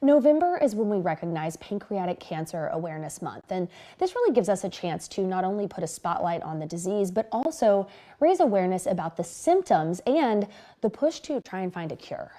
November is when we recognize Pancreatic Cancer Awareness Month, and this really gives us a chance to not only put a spotlight on the disease, but also raise awareness about the symptoms and the push to try and find a cure.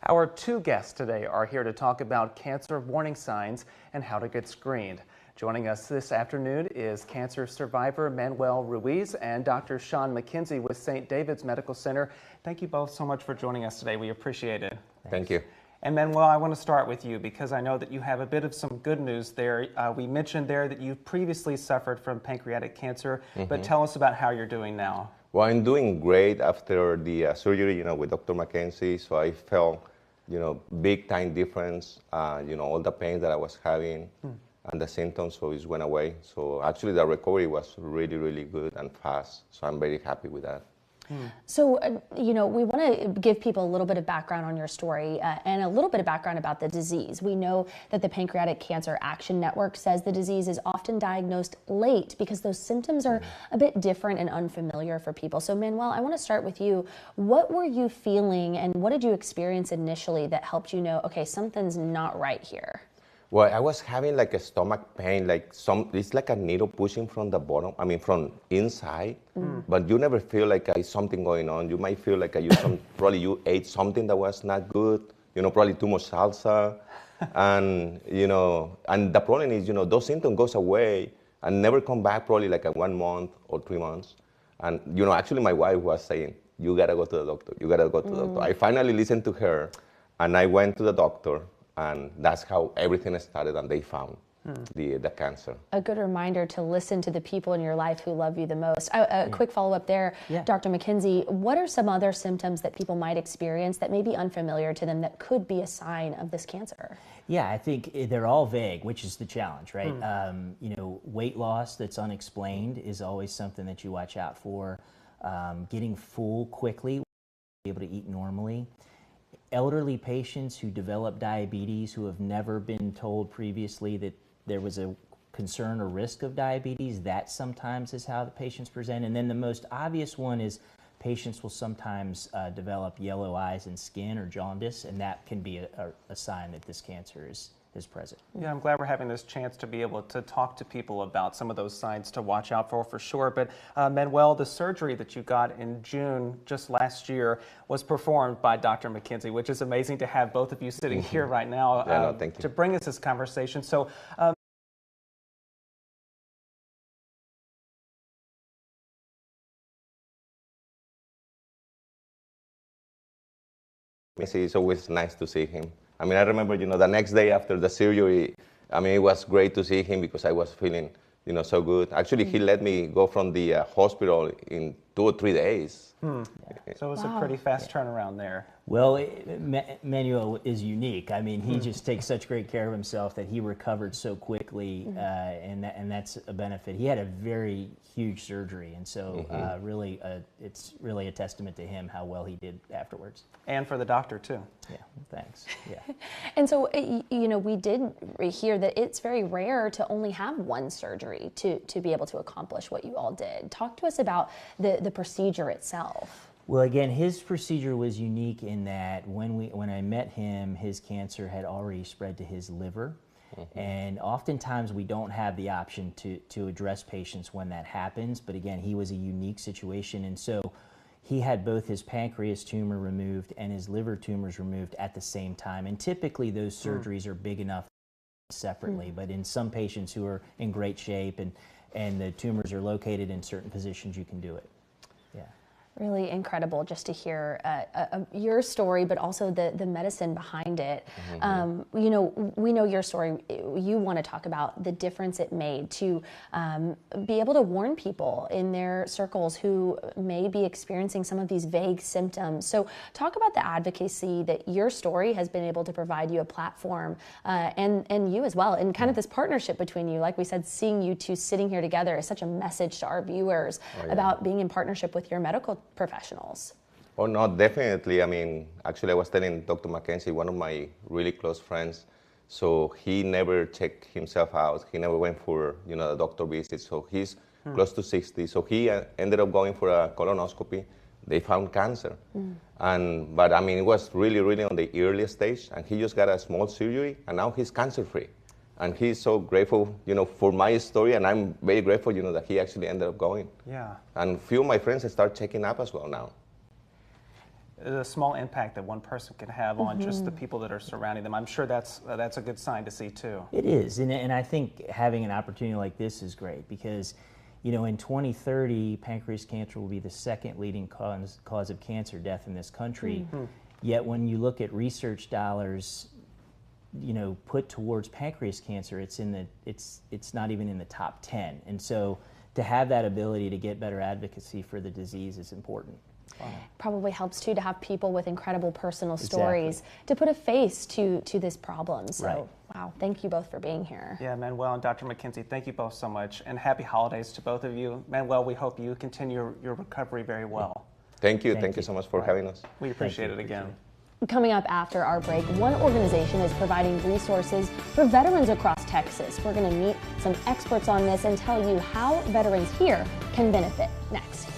Our two guests today are here to talk about cancer warning signs and how to get screened. Joining us this afternoon is cancer survivor Manuel Ruiz and Dr. Sean McKenzie with St. David's Medical Center. Thank you both so much for joining us today. We appreciate it. Thank you. And Manuel, I want to start with you because I know that you have a bit of some good news there. We mentioned there that you previously suffered from pancreatic cancer, but tell us about how you're doing now. Well, I'm doing great after the surgery, with Dr. McKenzie. So I felt, big time difference, all the pain that I was having and the symptoms, so it went away. So actually the recovery was really, really good and fast. So I'm very happy with that. So, we want to give people a little bit of background on your story and a little bit of background about the disease. We know that the Pancreatic Cancer Action Network says the disease is often diagnosed late because those symptoms are a bit different and unfamiliar for people. So, Manuel, I want to start with you. What were you feeling and what did you experience initially that helped you know, okay, something's not right here? Well, I was having like a stomach pain, it's like a needle pushing from the bottom, from inside, but you never feel like something going on. You might feel like probably you ate something that was not good, probably too much salsa. And, and the problem is, those symptoms goes away and never come back probably like 1 month or 3 months. And, actually my wife was saying, you gotta go to the doctor, you gotta go to the doctor. I finally listened to her and I went to the doctor. And that's how everything started, and they found the cancer. A good reminder to listen to the people in your life who love you the most. A quick follow-up there, Dr. McKenzie, what are some other symptoms that people might experience that may be unfamiliar to them that could be a sign of this cancer? Yeah, I think they're all vague, which is the challenge, right? Weight loss that's unexplained is always something that you watch out for. Getting full quickly, be able to eat normally. Elderly patients who develop diabetes who have never been told previously that there was a concern or risk of diabetes, that sometimes is how the patients present. And then the most obvious one is patients will sometimes develop yellow eyes and skin or jaundice, and that can be a sign that this cancer is present. Yeah, I'm glad we're having this chance to be able to talk to people about some of those signs to watch out for sure. But Manuel, the surgery that you got in June just last year was performed by Dr. McKenzie, which is amazing to have both of you sitting here right now Thank you. to bring us this conversation. So. It's always nice to see him. I remember, the next day after the surgery, it was great to see him because I was feeling, so good. Actually, he let me go from the hospital in 2 or 3 days. So it was a pretty fast turnaround there. Well, Manuel is unique. He just takes such great care of himself that he recovered so quickly, and that's a benefit. He had a very huge surgery, and so it's really a testament to him how well he did afterwards. And for the doctor, too. Yeah, thanks. Yeah. And so, we did hear that it's very rare to only have one surgery to be able to accomplish what you all did. Talk to us about the procedure itself. Well, again, his procedure was unique in that when I met him, his cancer had already spread to his liver. And oftentimes we don't have the option to address patients when that happens. But again, he was a unique situation. And so he had both his pancreas tumor removed and his liver tumors removed at the same time. And typically those surgeries are big enough separately. But in some patients who are in great shape and the tumors are located in certain positions, you can do it. Yeah. Really incredible just to hear your story, but also the medicine behind it. We know your story. You want to talk about the difference it made to be able to warn people in their circles who may be experiencing some of these vague symptoms. So talk about the advocacy that your story has been able to provide you a platform and you as well, and kind of this partnership between you. Like we said, seeing you two sitting here together is such a message to our viewers about being in partnership with your medical professionals. Oh, no, definitely. Actually, I was telling Dr. McKenzie, one of my really close friends, so he never checked himself out. He never went for, the doctor visit. So he's close to 60. So he ended up going for a colonoscopy. they found cancer. But I mean, it was really, really on the early stage, and he just got a small surgery, and now he's cancer-free. And he's so grateful, for my story, and I'm very grateful, that he actually ended up going. Yeah. And few of my friends start checking up as well now. The small impact that one person can have on just the people that are surrounding them. I'm sure that's a good sign to see too. It is, and I think having an opportunity like this is great because, in 2030, pancreas cancer will be the second leading cause of cancer death in this country. Yet when you look at research dollars, put towards pancreas cancer, it's not even in the top 10. And so to have that ability to get better advocacy for the disease is important. Wow. Probably helps too to have people with incredible personal stories to put a face to this problem. So, wow, thank you both for being here. Yeah, Manuel and Dr. McKenzie, thank you both so much, and happy holidays to both of you. Manuel, we hope you continue your recovery very well. Thank you so much for having us. We appreciate it again. Coming up after our break, one organization is providing resources for veterans across Texas. We're going to meet some experts on this and tell you how veterans here can benefit next.